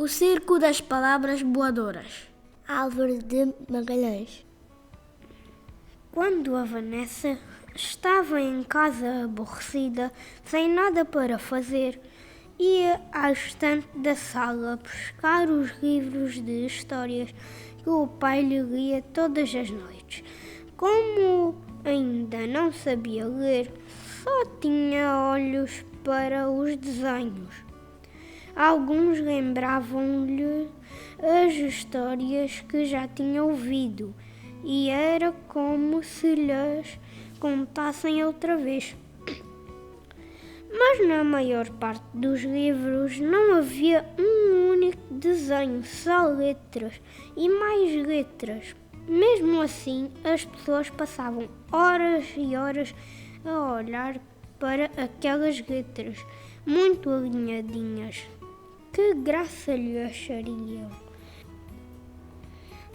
O Circo das Palavras Voadoras. Álvaro de Magalhães. Quando a Vanessa estava em casa aborrecida, sem nada para fazer, ia à estante da sala buscar os livros de histórias que o pai lhe lia todas as noites. Como ainda não sabia ler, só tinha olhos para os desenhos. Alguns lembravam-lhe as histórias que já tinha ouvido e era como se lhes contassem outra vez. Mas na maior parte dos livros não havia um único desenho, só letras e mais letras. Mesmo assim, as pessoas passavam horas e horas a olhar para aquelas letras muito alinhadinhas. Que graça lhe achariam!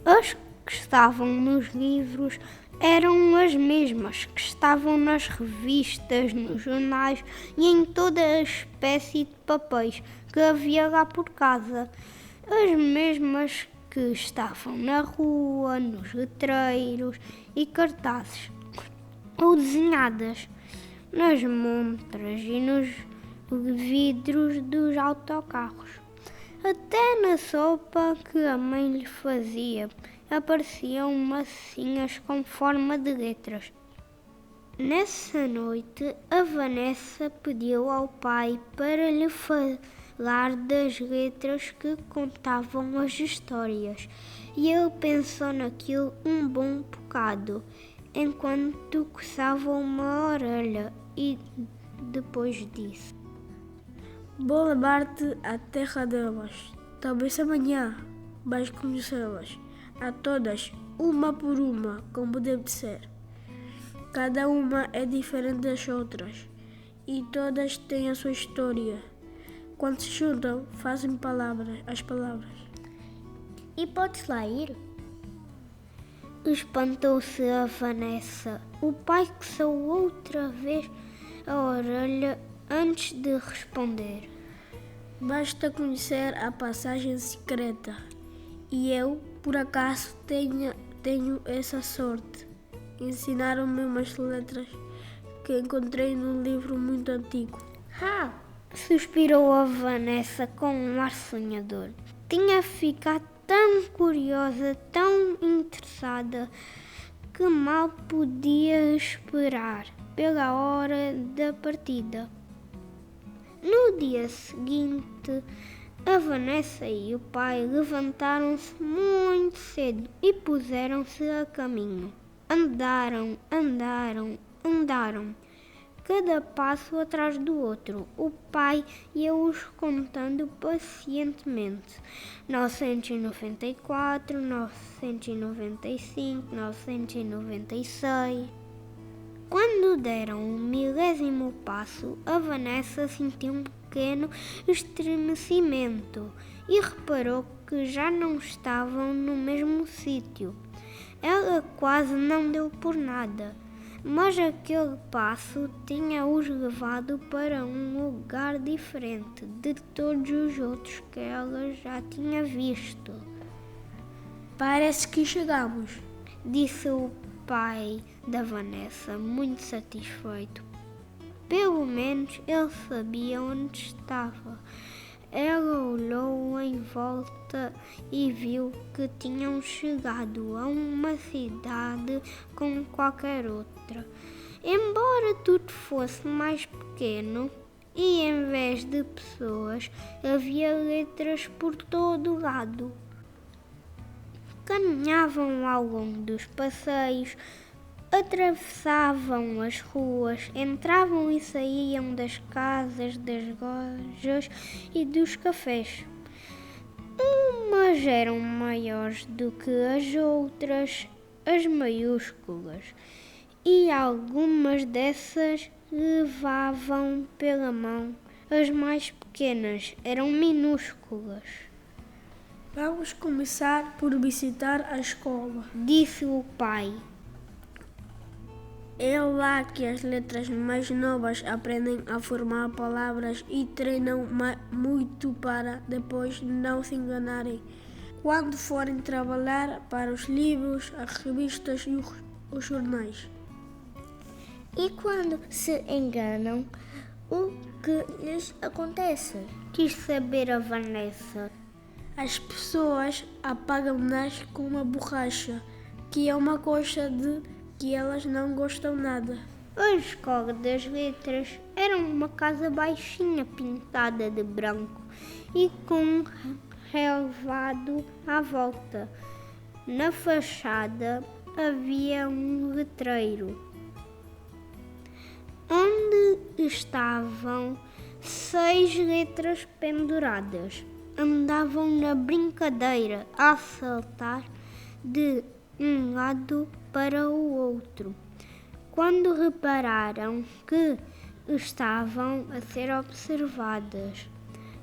As que estavam nos livros eram as mesmas que estavam nas revistas, nos jornais e em toda a espécie de papéis que havia lá por casa. As mesmas que estavam na rua, nos letreiros e cartazes, ou desenhadas nas montras e nos vidros dos autocarros. Até na sopa que a mãe lhe fazia apareciam massinhas com forma de letras. Nessa noite, a Vanessa pediu ao pai para lhe falar das letras que contavam as histórias e ele pensou naquilo um bom bocado, enquanto coçava uma orelha e depois disse: Vou levar-te à terra delas. Talvez amanhã vais conhecê-las. A todas, uma por uma, como deve ser. Cada uma é diferente das outras e todas têm a sua história. Quando se juntam, fazem as palavras. E podes lá ir? Espantou-se a Vanessa. O pai coçou outra vez a orelha antes de responder. Basta conhecer a passagem secreta. E eu, por acaso, tenho essa sorte. Ensinaram-me umas letras que encontrei num livro muito antigo. Ah! Suspirou a Vanessa com um ar sonhador. Tinha ficado tão curiosa, tão interessada, que mal podia esperar pela hora da partida. No dia seguinte, a Vanessa e o pai levantaram-se muito cedo e puseram-se a caminho. Andaram, cada passo atrás do outro. O pai ia-os contando pacientemente. 994, 995, 996... Quando deram o 1000º passo, a Vanessa sentiu um pequeno estremecimento e reparou que já não estavam no mesmo sítio. Ela quase não deu por nada, mas aquele passo tinha-os levado para um lugar diferente de todos os outros que ela já tinha visto. Parece que chegamos, disse o pai da Vanessa, muito satisfeito. Pelo menos ele sabia onde estava. Ela olhou em volta e viu que tinham chegado a uma cidade como qualquer outra. Embora tudo fosse mais pequeno e em vez de pessoas havia letras por todo o lado. Caminhavam ao longo dos passeios, atravessavam as ruas, entravam e saíam das casas, das lojas e dos cafés. Umas eram maiores do que as outras, as maiúsculas, e algumas dessas levavam pela mão. As mais pequenas eram minúsculas. Vamos começar por visitar a escola, disse o pai. É lá que as letras mais novas aprendem a formar palavras e treinam muito para depois não se enganarem quando forem trabalhar para os livros, as revistas e os jornais. E quando se enganam, o que lhes acontece? Quis saber a Vanessa. As pessoas apagam-nas com uma borracha, que é uma coisa de que elas não gostam nada. A escola das letras era uma casa baixinha pintada de branco e com um relvado à volta. Na fachada havia um letreiro, onde estavam 6 letras penduradas. Andavam na brincadeira a saltar de um lado para o outro. Quando repararam que estavam a ser observadas,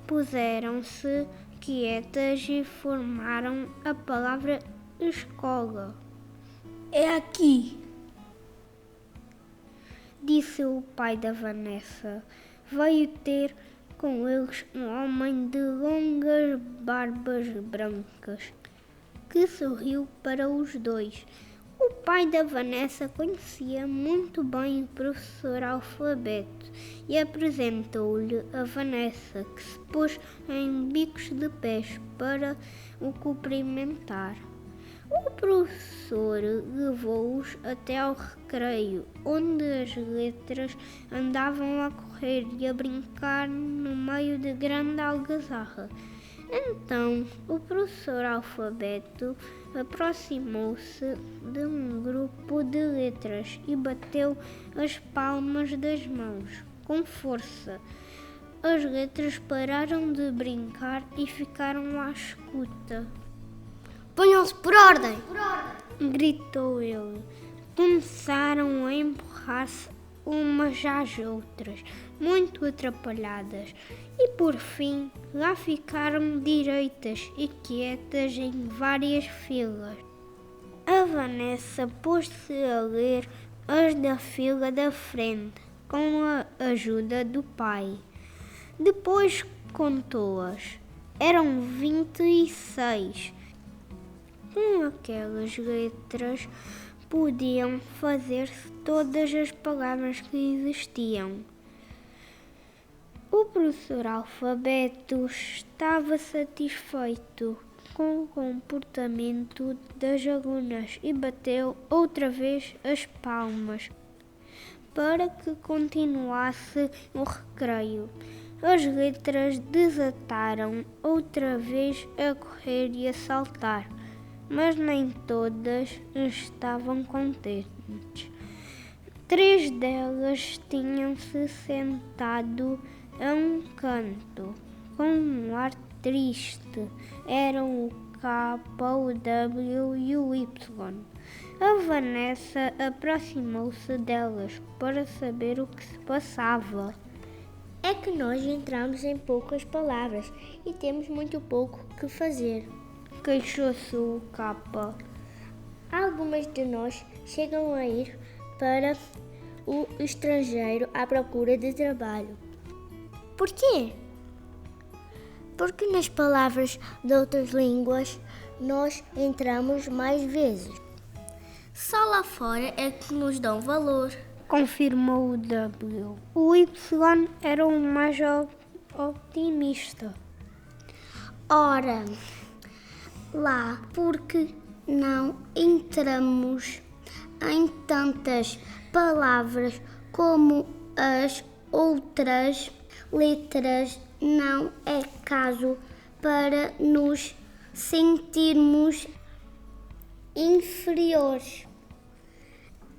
puseram-se quietas e formaram a palavra escola. É aqui, Disse o pai da Vanessa. Veio ter com eles um homem de longas barbas brancas, que sorriu para os dois. O pai da Vanessa conhecia muito bem o professor Alfabeto e apresentou-lhe a Vanessa, que se pôs em bicos de pés para o cumprimentar. O professor levou-os até ao recreio, onde as letras andavam a correr e a brincar no meio de grande algazarra. Então, o professor Alfabeto aproximou-se de um grupo de letras e bateu as palmas das mãos com força. As letras pararam de brincar e ficaram à escuta. Ponham-se por ordem! Gritou ele. Começaram a empurrar-se umas às outras, muito atrapalhadas, e por fim lá ficaram direitas e quietas em várias filas. A Vanessa pôs-se a ler as da fila da frente, com a ajuda do pai. Depois contou-as. Eram 26. Com aquelas letras podiam fazer-se todas as palavras que existiam. O professor Alfabeto estava satisfeito com o comportamento das alunas e bateu outra vez as palmas para que continuasse o recreio. As letras desataram outra vez a correr e a saltar, mas nem todas estavam contentes. 3 delas tinham-se sentado a um canto, com um ar triste. Eram o K, o W e o Y. A Vanessa aproximou-se delas para saber o que se passava. É que nós entramos em poucas palavras e temos muito pouco que fazer. Queixou-se o K. Algumas de nós chegam a ir para o estrangeiro à procura de trabalho. Por quê? Porque nas palavras de outras línguas nós entramos mais vezes. Só lá fora é que nos dão valor. Confirmou o W. O Y era o mais otimista. Ora, lá porque não entramos em tantas palavras como as outras letras, não é caso para nos sentirmos inferiores.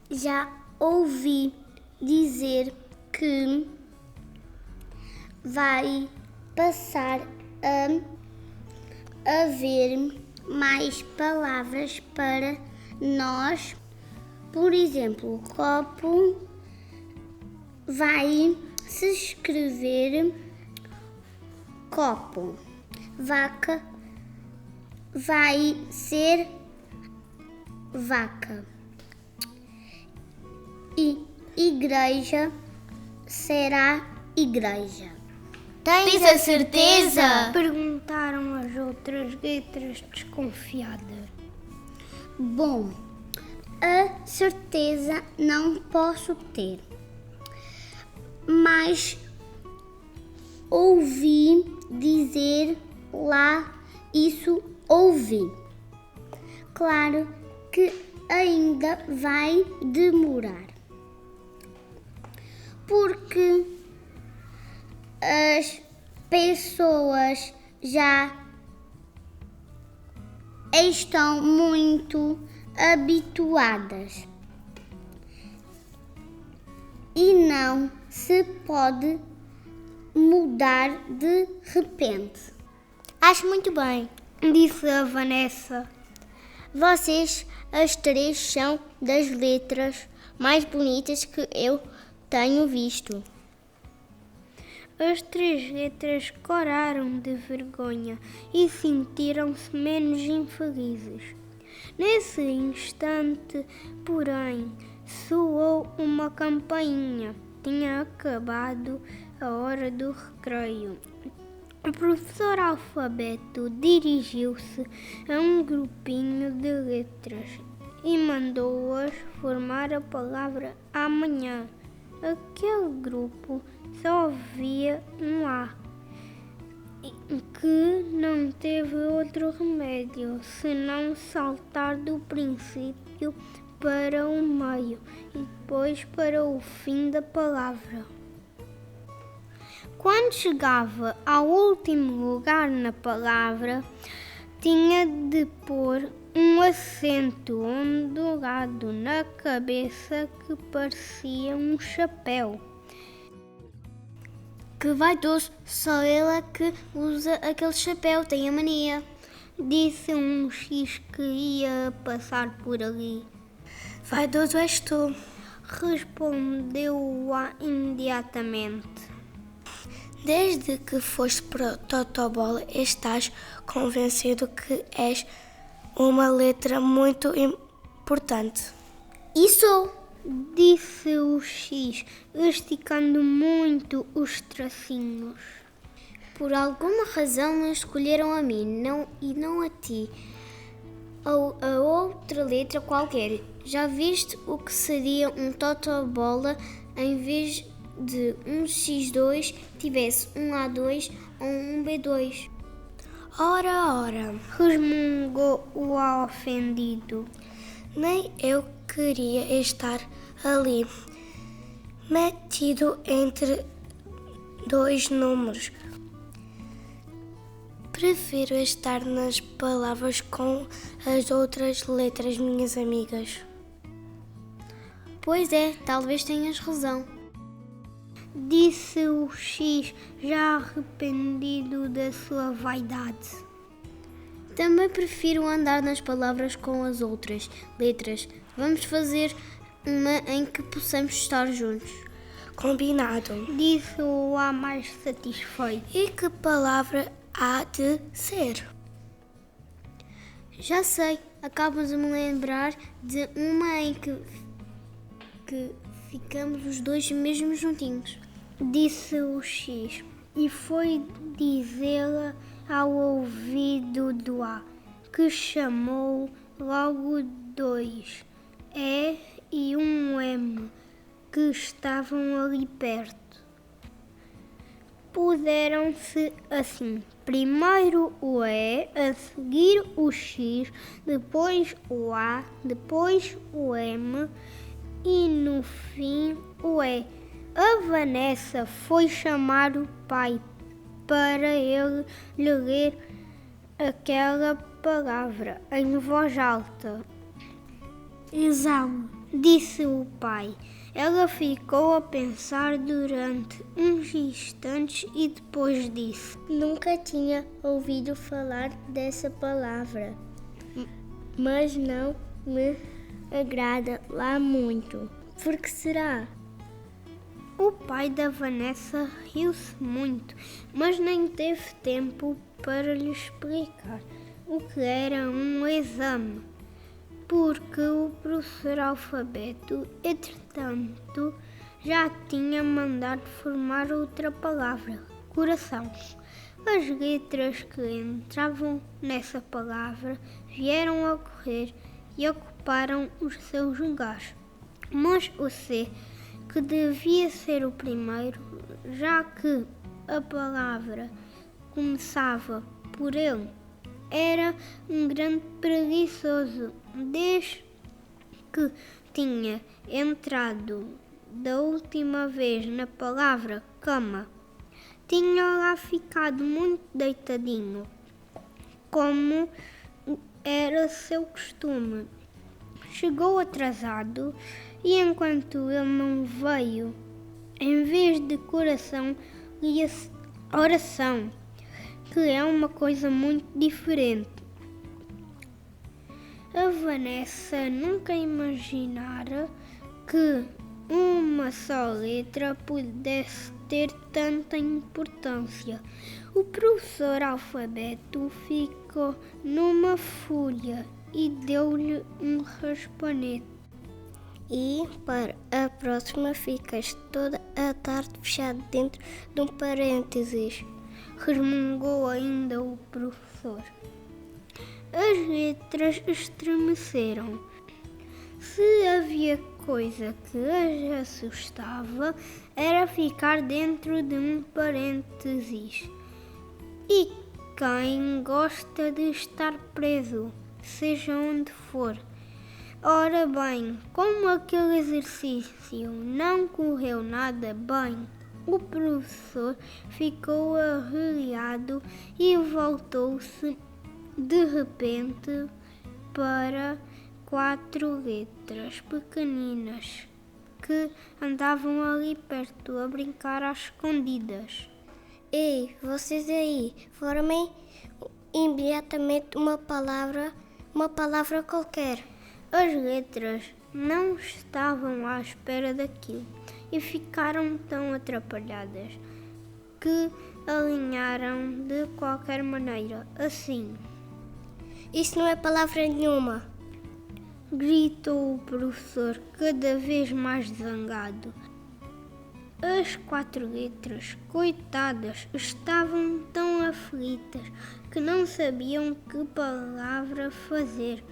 Já ouvi dizer que vai passar a haver mais palavras para nós. Por exemplo, copo vai se escrever copo. Vaca vai ser vaca. e igreja será igreja. Tens a certeza? Perguntaram as outras letras desconfiadas. Bom, a certeza não posso ter, mas ouvi dizer lá, isso ouvi. Claro que ainda vai demorar, porque as pessoas já estão muito habituadas e não se pode mudar de repente. Acho muito bem, Disse a Vanessa. vocês as três são das letras mais bonitas que eu tenho visto. As 3 letras coraram de vergonha e sentiram-se menos infelizes. Nesse instante, porém, soou uma campainha. Tinha acabado a hora do recreio. O professor Alfabeto dirigiu-se a um grupinho de letras e mandou-as formar a palavra amanhã. Aquele grupo só via um A, que não teve outro remédio senão saltar do princípio para o meio e depois para o fim da palavra. Quando chegava ao último lugar na palavra, tinha de pôr um acento ondulado na cabeça que parecia um chapéu. Que vaidoso, só ela que usa aquele chapéu, tem a mania. Disse um X que ia passar por ali. Vaidoso és tu. Respondeu o A imediatamente. Desde que foste para o Totobola, estás convencido que és uma letra muito importante. E sou. Disse o X, esticando muito os tracinhos. Por alguma razão me escolheram a mim e não a ti, ou a outra letra qualquer. Já viste o que seria um totobola em vez de um X2 tivesse um A2 ou um B2? Ora, Resmungou o A ofendido. nem eu queria estar ali, metido entre 2 números. Prefiro estar nas palavras com as outras letras, minhas amigas. Pois é, talvez tenhas razão. Disse o X, já arrependido da sua vaidade. Também prefiro andar nas palavras com as outras letras. Vamos fazer uma em que possamos estar juntos. Combinado. Disse o A mais satisfeito. E que palavra há de ser? Já sei, acabas de me lembrar de uma em que ficamos os dois mesmo juntinhos. Disse o X e foi dizê-la ao ouvido do A, que chamou logo 2 E e um M que estavam ali perto. Puderam-se assim, primeiro o E, a seguir o X, depois o A, depois o M e no fim o E. A Vanessa foi chamar o pai para ele lhe ler aquela palavra em voz alta. Exame. Disse o pai. Ela ficou a pensar durante uns instantes e depois disse: Nunca tinha ouvido falar dessa palavra, mas não me agrada lá muito. Por que será? O pai da Vanessa riu-se muito, mas nem teve tempo para lhe explicar o que era um exame. porque o professor Alfabeto, entretanto, já tinha mandado formar outra palavra, coração. As letras que entravam nessa palavra vieram a correr e ocuparam os seus lugares. Mas o C, que devia ser o primeiro, já que a palavra começava por ele, era um grande preguiçoso. Desde que tinha entrado da última vez na palavra cama, tinha lá ficado muito deitadinho, como era seu costume. Chegou atrasado e enquanto ele não veio, em vez de coração, lia-se oração, que é uma coisa muito diferente. A Vanessa nunca imaginara que uma só letra pudesse ter tanta importância. O professor Alfabeto ficou numa fúria e deu-lhe um raspanete. E para a próxima ficas toda a tarde fechado dentro de um parênteses, resmungou ainda o professor. As letras estremeceram. Se havia coisa que as assustava, era ficar dentro de um parênteses. E quem gosta de estar preso, seja onde for? Ora bem, como aquele exercício não correu nada bem, o professor ficou arreliado e voltou-se de repente para 4 letras pequeninas que andavam ali perto a brincar às escondidas. Ei, vocês aí, formem imediatamente uma palavra qualquer. As letras não estavam à espera daquilo e ficaram tão atrapalhadas que alinharam de qualquer maneira, assim. Isso não é palavra nenhuma, gritou o professor, cada vez mais zangado. As 4 letras, coitadas, estavam tão aflitas que não sabiam que palavra fazer.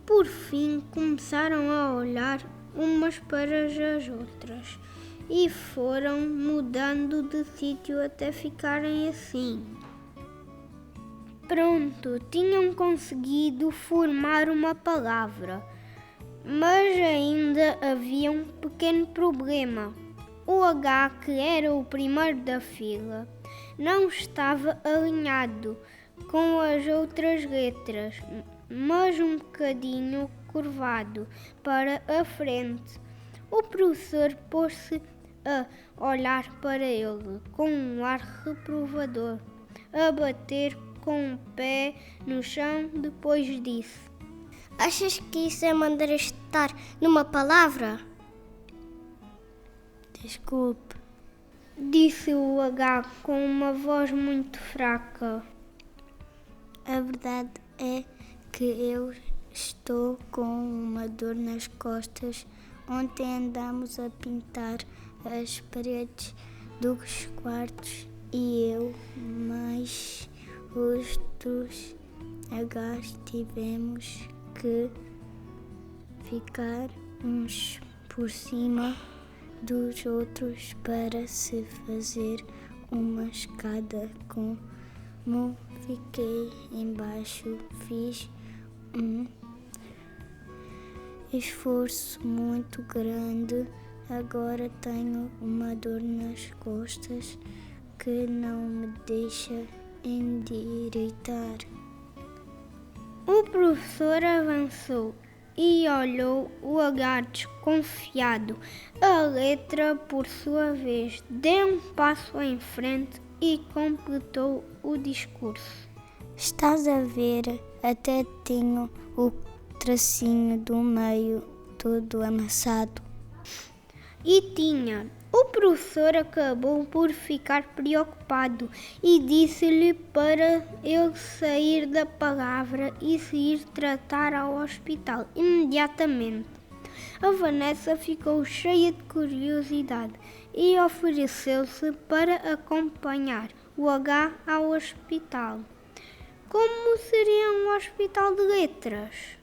Por fim, começaram a olhar umas para as outras e foram mudando de sítio até ficarem assim. Pronto, tinham conseguido formar uma palavra, mas ainda havia um pequeno problema. O H, que era o primeiro da fila, não estava alinhado com as outras letras, mas um bocadinho curvado para a frente. O professor pôs-se a olhar para ele com um ar reprovador, a bater com o pé no chão, depois disse: achas que isso é maneira de estar numa palavra? Desculpe, disse o H com uma voz muito fraca. A verdade é que eu estou com uma dor nas costas. Ontem andamos a pintar as paredes dos quartos e eu, mais os dos Hs, tivemos que ficar uns por cima dos outros para se fazer uma escada. Como fiquei embaixo, fiz um esforço muito grande. Agora tenho uma dor nas costas que não me deixa endireitar. O professor avançou e olhou o H desconfiado. A letra, por sua vez, deu um passo em frente e completou o discurso. Estás a ver? Até tenho o tracinho do meio todo amassado. E tinha. O professor acabou por ficar preocupado e disse-lhe para ele sair da palavra e se ir tratar ao hospital imediatamente. A Vanessa ficou cheia de curiosidade e ofereceu-se para acompanhar o H ao hospital. Como seria um hospital de letras?